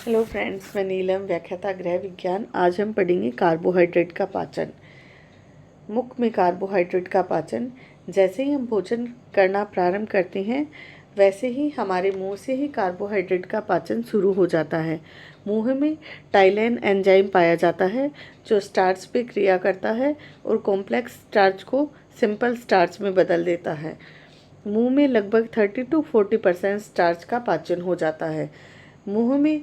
Hello friends, मैं नीलम, व्याख्याता गृह विज्ञान। आज हम पढ़ेंगे कार्बोहाइड्रेट का पाचन। मुख में कार्बोहाइड्रेट का पाचन। जैसे ही हम भोजन करना प्रारंभ करते हैं वैसे ही हमारे मुंह से ही कार्बोहाइड्रेट का पाचन शुरू हो जाता है। मुंह में टाइलेन एंजाइम पाया जाता है जो स्टार्च पे क्रिया करता है और कॉम्प्लेक्स स्टार्च को सिंपल स्टार्च में बदल देता है। मुंह में लगभग 30 to 40% स्टार्च का पाचन हो जाता है। मुंह में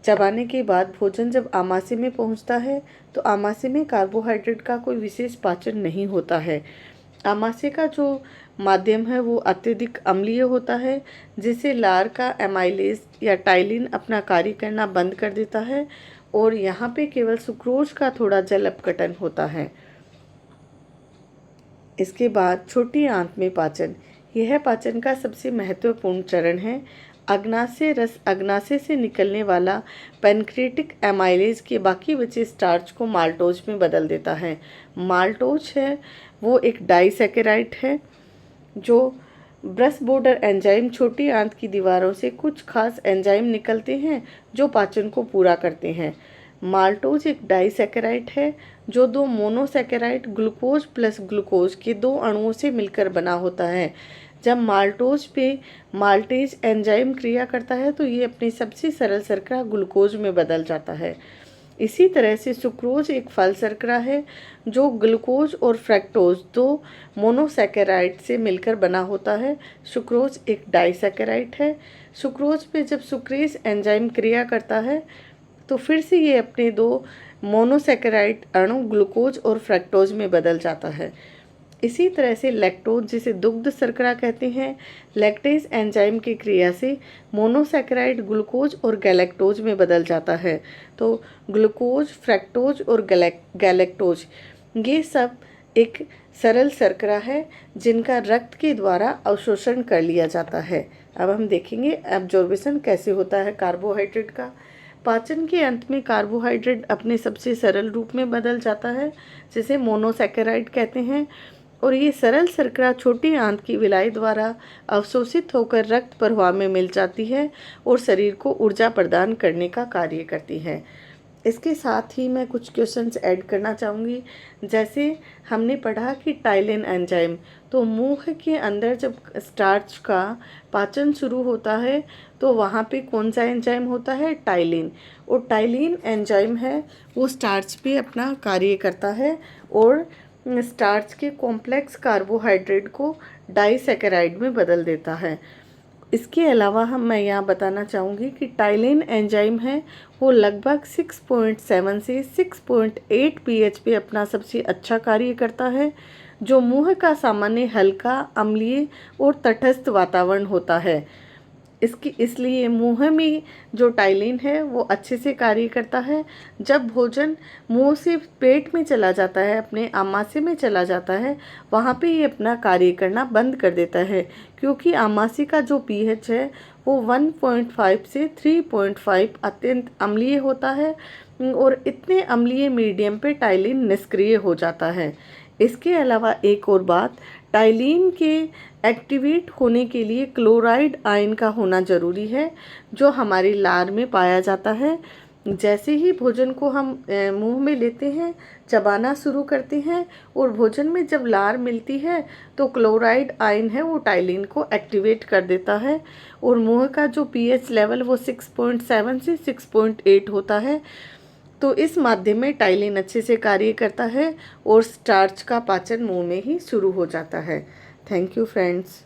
चबाने के बाद भोजन जब आमाशय में पहुंचता है तो आमाशय में कार्बोहाइड्रेट का कोई विशेष पाचन नहीं होता है। आमाशय का जो माध्यम है वो अत्यधिक अम्लीय होता है, जिससे लार का एमाइलेज या टाइलिन अपना कार्य करना बंद कर देता है और यहाँ पे केवल सुक्रोज का थोड़ा जल अपघटन होता है। इसके बाद छोटी आंत में पाचन। यह पाचन का सबसे महत्वपूर्ण चरण है। अग्नाशय से निकलने वाला पैनक्रियाटिक एमाइलेज के बाकी बचे स्टार्च को माल्टोज में बदल देता है। माल्टोज है वो एक डाइसैकेराइड है जो ब्रश बॉर्डर एंजाइम छोटी आंत की दीवारों से कुछ खास एंजाइम निकलते हैं जो पाचन को पूरा करते हैं। माल्टोज एक डाइसैकेराइड है जो दो मोनोसैकेराइड ग्लूकोज प्लस ग्लूकोज के दो अणुओं से मिलकर बना होता है। जब माल्टोज पे माल्टेज एंजाइम क्रिया करता है तो ये अपनी सबसे सरल शर्करा ग्लूकोज में बदल जाता है। इसी तरह से सुक्रोज एक फल शर्करा है जो ग्लूकोज और फ्रैक्टोज दो मोनोसैकेराइड से मिलकर बना होता है। सुक्रोज एक डाइसैकेराइड है। सुक्रोज पे जब सुक्रेज एंजाइम क्रिया करता है तो फिर से ये अपने दो मोनोसैकेराइड अणु ग्लूकोज और फ्रैक्टोज में बदल जाता है। इसी तरह से लैक्टोज, जिसे दुग्ध शर्करा कहते हैं, लैक्टेज एंजाइम की क्रिया से मोनोसैकेराइड ग्लूकोज और गैलेक्टोज में बदल जाता है। तो ग्लूकोज, फ्रैक्टोज और गैलेक्टोज ये सब एक सरल शर्करा है जिनका रक्त के द्वारा अवशोषण कर लिया जाता है। अब हम देखेंगे एब्जॉर्बेशन कैसे होता है कार्बोहाइड्रेट का। पाचन के अंत में कार्बोहाइड्रेट अपने सबसे सरल रूप में बदल जाता है जिसे मोनोसैकेराइड कहते हैं और ये सरल शर्करा छोटी आंत की विलाई द्वारा अवशोषित होकर रक्त प्रवाह में मिल जाती है और शरीर को ऊर्जा प्रदान करने का कार्य करती है। इसके साथ ही मैं कुछ क्वेश्चंस ऐड करना चाहूँगी। जैसे हमने पढ़ा कि टाइलिन एंजाइम, तो मुंह के अंदर जब स्टार्च का पाचन शुरू होता है तो वहाँ पे कौन सा एंजाइम होता है? टाइलिन। और टाइलिन एंजाइम है वो स्टार्च पे अपना कार्य करता है और स्टार्च के कॉम्प्लेक्स कार्बोहाइड्रेट को डाइसैकेराइड में बदल देता है। इसके अलावा मैं यहाँ बताना चाहूँगी कि टाइलिन एंजाइम है वो लगभग 6.7 से 6.8 pH पे अपना सबसे अच्छा कार्य करता है, जो मुंह का सामान्य हल्का, अम्लीय और तटस्थ वातावरण होता है। इसलिए मुंह में जो टाइलिन है वो अच्छे से कार्य करता है। जब भोजन मुंह से पेट में चला जाता है, अपने आमाशय में चला जाता है, वहाँ पे ये अपना कार्य करना बंद कर देता है, क्योंकि आमाशय का जो पीएच है वो 1.5 से 3.5 अत्यंत अम्लीय होता है और इतने अम्लीय मीडियम पे टाइलिन निष्क्रिय हो जाता है। इसके अलावा एक और बात, टाइलिन के एक्टिवेट होने के लिए क्लोराइड आयन का होना ज़रूरी है जो हमारी लार में पाया जाता है। जैसे ही भोजन को हम मुंह में लेते हैं, चबाना शुरू करते हैं और भोजन में जब लार मिलती है तो क्लोराइड आयन है वो टाइलिन को एक्टिवेट कर देता है और मुंह का जो पीएच लेवल वो 6.7 से 6.8 होता है। तो इस माध्यम में टाइलिन अच्छे से कार्य करता है और स्टार्च का पाचन मुंह में ही शुरू हो जाता है। Thank you friends.